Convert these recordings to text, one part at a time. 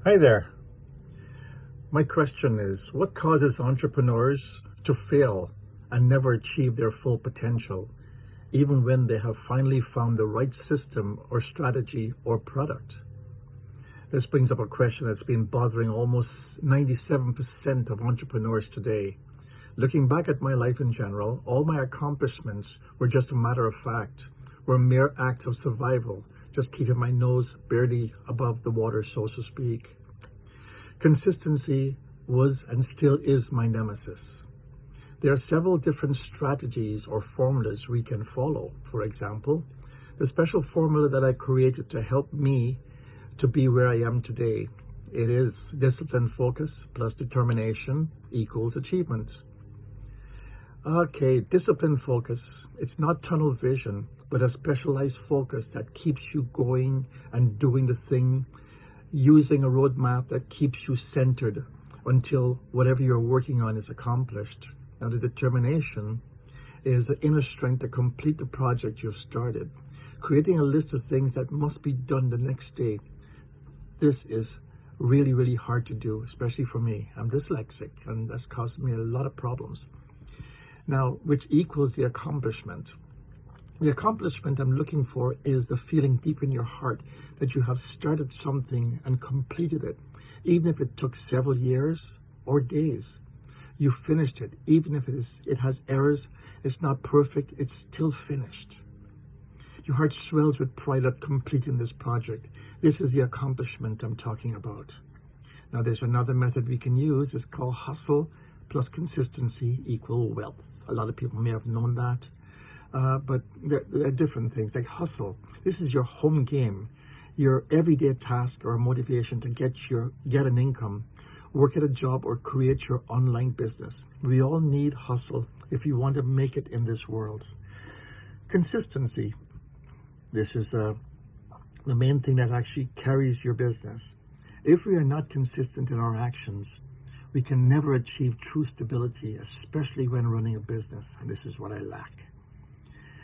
Hi there. My question is, what causes entrepreneurs to fail and never achieve their full potential, even when they have finally found the right system or strategy or product? This brings up a question that's been bothering almost 97% of entrepreneurs today. Looking back at my life in general, all my accomplishments were just a matter of fact, were mere acts of survival, just keeping my nose barely above the water, so to speak. Consistency was and still is my nemesis. There are several different strategies or formulas we can follow. For example, the special formula that I created to help me to be where I am today. It is discipline, focus plus determination equals achievement. Okay, discipline focus. It's not tunnel vision, but a specialized focus that keeps you going and doing the thing, using a roadmap that keeps you centered until whatever you're working on is accomplished. Now, the determination is the inner strength to complete the project you've started, creating a list of things that must be done the next day. This is really, really hard to do, especially for me. I'm dyslexic, and that's caused me a lot of problems. Now, which equals the accomplishment. The accomplishment I'm looking for is the feeling deep in your heart that you have started something and completed it, even if it took several years or days. You finished it, even if it has errors, it's not perfect, it's still finished. Your heart swells with pride at completing this project. This is the accomplishment I'm talking about. Now, there's another method we can use. It's called hustle plus consistency equal wealth. A lot of people may have known that. But there are different things like hustle. This is your home game, your everyday task or motivation to get an income, work at a job, or create your online business. We all need hustle if you want to make it in this world. Consistency. This is the main thing that actually carries your business. If we are not consistent in our actions, we can never achieve true stability, especially when running a business. And this is what I lack.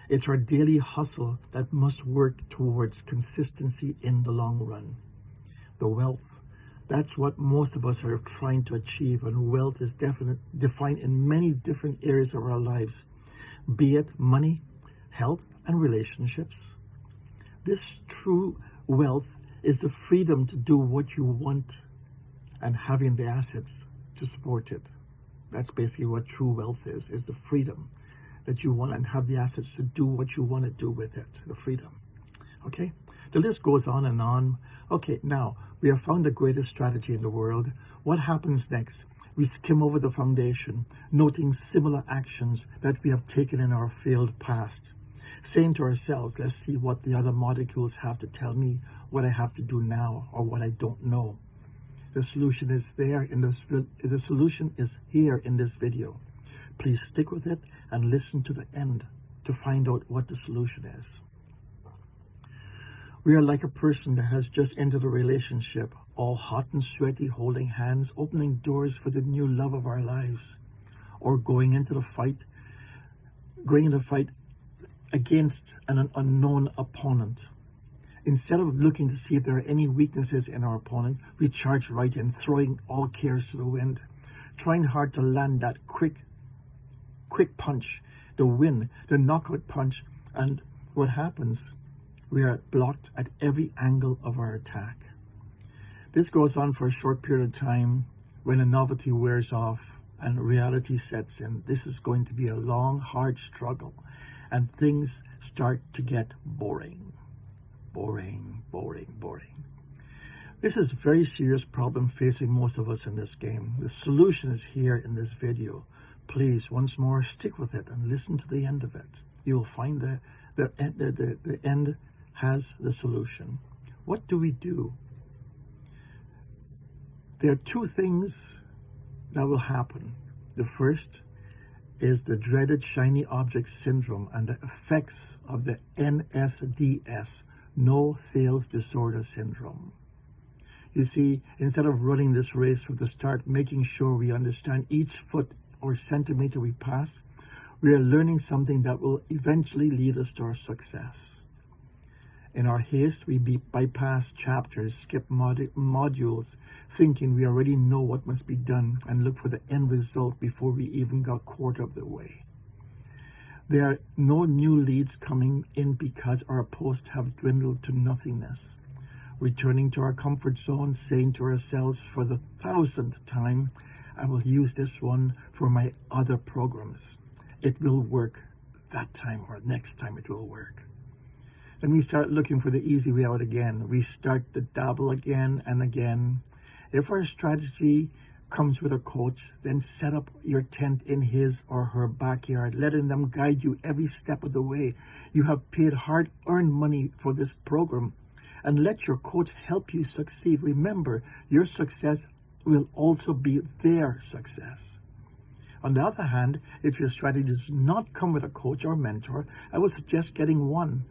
It's our daily hustle that must work towards consistency in the long run. The wealth, that's what most of us are trying to achieve, and wealth is defined in many different areas of our lives, be it money, health, and relationships. This true wealth is the freedom to do what you want and having the assets to support it. That's basically what true wealth is the freedom that you want and have the assets to do what you want to do with it, the freedom. Okay? The list goes on and on. Okay, now, we have found the greatest strategy in the world. What happens next? We skim over the foundation, noting similar actions that we have taken in our failed past, saying to ourselves, let's see what the other molecules have to tell me, what I have to do now, or what I don't know. The solution is there the solution is here in this video. Please stick with it and listen to the end to find out what the solution is. We are like a person that has just entered a relationship, all hot and sweaty, holding hands, opening doors for the new love of our lives, or going into the fight against an unknown opponent. Instead of looking to see if there are any weaknesses in our opponent, we charge right in, throwing all cares to the wind, trying hard to land that quick punch, the win, the knockout punch. And what happens? We are blocked at every angle of our attack. This goes on for a short period of time. When the novelty wears off and reality sets in, this is going to be a long, hard struggle, and things start to get boring. Boring. This is a very serious problem facing most of us in this game. The solution is here in this video. Please, once more, stick with it and listen to the end of it. You will find the end has the solution. What do we do? There are two things that will happen. The first is the dreaded shiny object syndrome and the effects of the NSDS, no sales disorder syndrome. You see, instead of running this race from the start, making sure we understand each foot or centimeter we pass, we are learning something that will eventually lead us to our success. In our haste, we bypass chapters, skip modules, thinking we already know what must be done, and look for the end result before we even got a quarter of the way. There are no new leads coming in because our posts have dwindled to nothingness. Returning to our comfort zone, saying to ourselves for the 1,000th time, I will use this one for my other programs. It will work that time, or next time it will work. Then we start looking for the easy way out again. We start to dabble again and again. If our strategy comes with a coach, then set up your tent in his or her backyard, letting them guide you every step of the way. You have paid hard-earned money for this program, and let your coach help you succeed. Remember, your success will also be their success. On the other hand, if your strategy does not come with a coach or mentor, I would suggest getting one.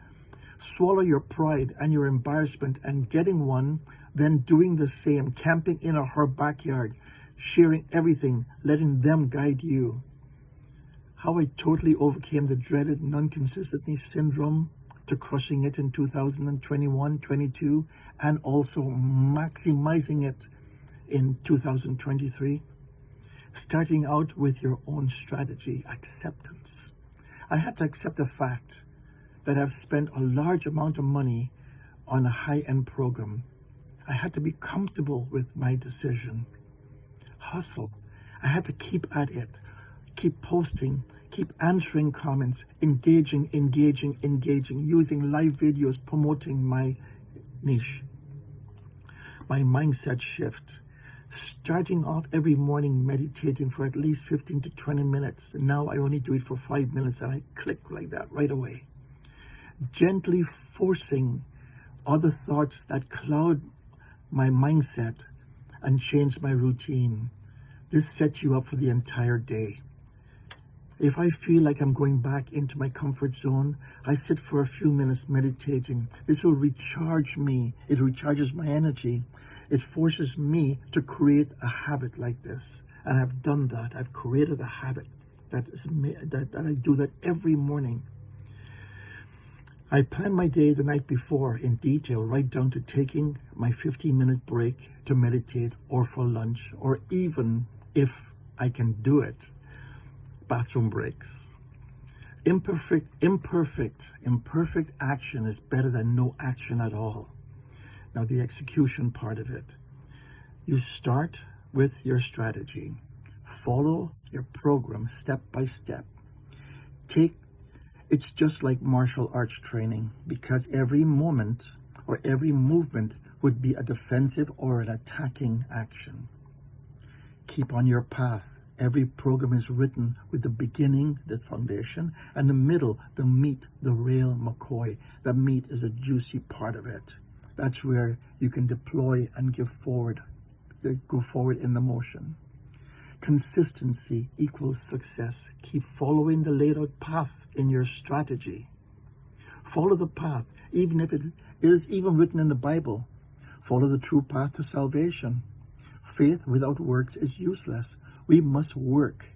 Swallow your pride and your embarrassment and getting one, then doing the same, camping in or her backyard, sharing everything, letting them guide you. How I totally overcame the dreaded non-consistency syndrome to crushing it in 2021, 22, and also maximizing it in 2023. Starting out with your own strategy, acceptance. I had to accept the fact that I've spent a large amount of money on a high-end program. I had to be comfortable with my decision. Hustle. I had to keep at it, keep posting, keep answering comments, engaging, using live videos, promoting my niche. My mindset shift. Starting off every morning meditating for at least 15 to 20 minutes. And now I only do it for 5 minutes and I click like that right away. Gently forcing other thoughts that cloud my mindset and change my routine. This sets you up for the entire day. If I feel like I'm going back into my comfort zone, I sit for a few minutes meditating. This will recharge me. It recharges my energy. It forces me to create a habit like this. And I've done that. I've created a habit that I do that every morning. I plan my day the night before in detail, right down to taking my 15-minute break to meditate or for lunch, or even, if I can do it, bathroom breaks. Imperfect action is better than no action at all. Now, the execution part of it. You start with your strategy. Follow your program step by step. It's just like martial arts training, because every moment or every movement would be a defensive or an attacking action. Keep on your path. Every program is written with the beginning, the foundation, and the middle, the meat, the real McCoy. The meat is a juicy part of it. That's where you can deploy and go forward in the motion. Consistency equals success. Keep following the laid out path in your strategy. Follow the path, even if it is even written in the Bible. Follow the true path to salvation. Faith without works is useless. We must work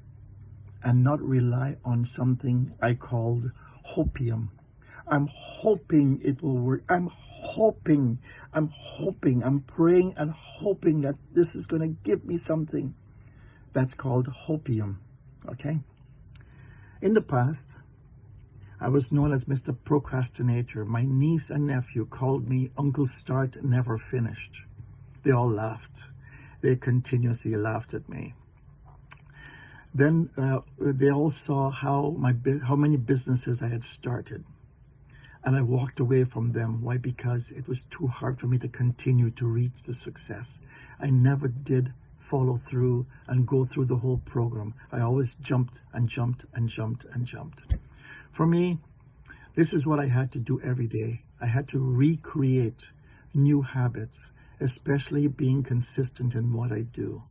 and not rely on something I called hopium. I'm hoping it will work. I'm hoping, I'm praying and hoping that this is going to give me something. That's called hopium, okay? In the past, I was known as Mr. Procrastinator. My niece and nephew called me Uncle Start Never Finished. They all laughed. They continuously laughed at me. Then they all saw how many businesses I had started. And I walked away from them. Why? Because it was too hard for me to continue to reach the success. I never did follow through and go through the whole program. I always jumped and jumped and jumped and jumped. For me, this is what I had to do every day. I had to recreate new habits, especially being consistent in what I do.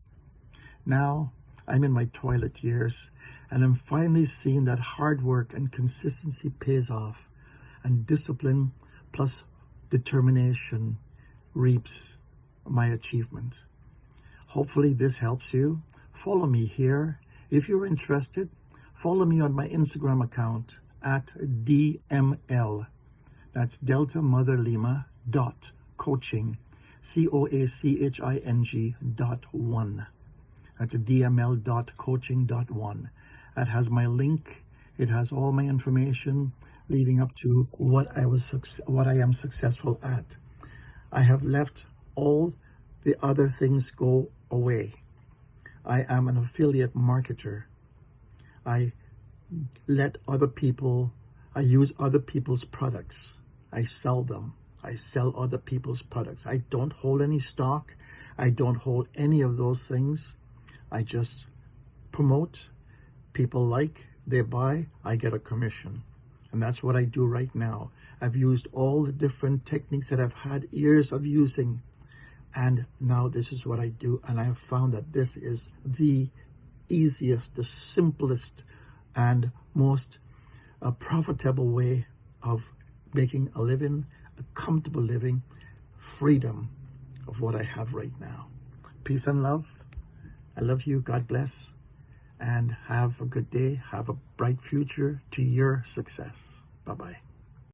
Now, I'm in my toilet years, and I'm finally seeing that hard work and consistency pays off, and discipline plus determination reaps my achievement. Hopefully this helps you. Follow me here. If you're interested, follow me on my Instagram account at DML. That's Delta Mother Lima dot coaching, COACHING.1. That's DML.coaching.1. That has my link. It has all my information leading up to what I am successful at. I have let all the other things go away. I am an affiliate marketer. I use other people's products. I sell them. I sell other people's products. I don't hold any stock. I don't hold any of those things. I just promote. People like, they buy, I get a commission. And that's what I do right now. I've used all the different techniques that I've had years of using. And now this is what I do. And I have found that this is the easiest, the simplest, and most profitable way of making a living, a comfortable living, freedom of what I have right now. Peace and love. I love you. God bless. And have a good day. Have a bright future to your success. Bye-bye.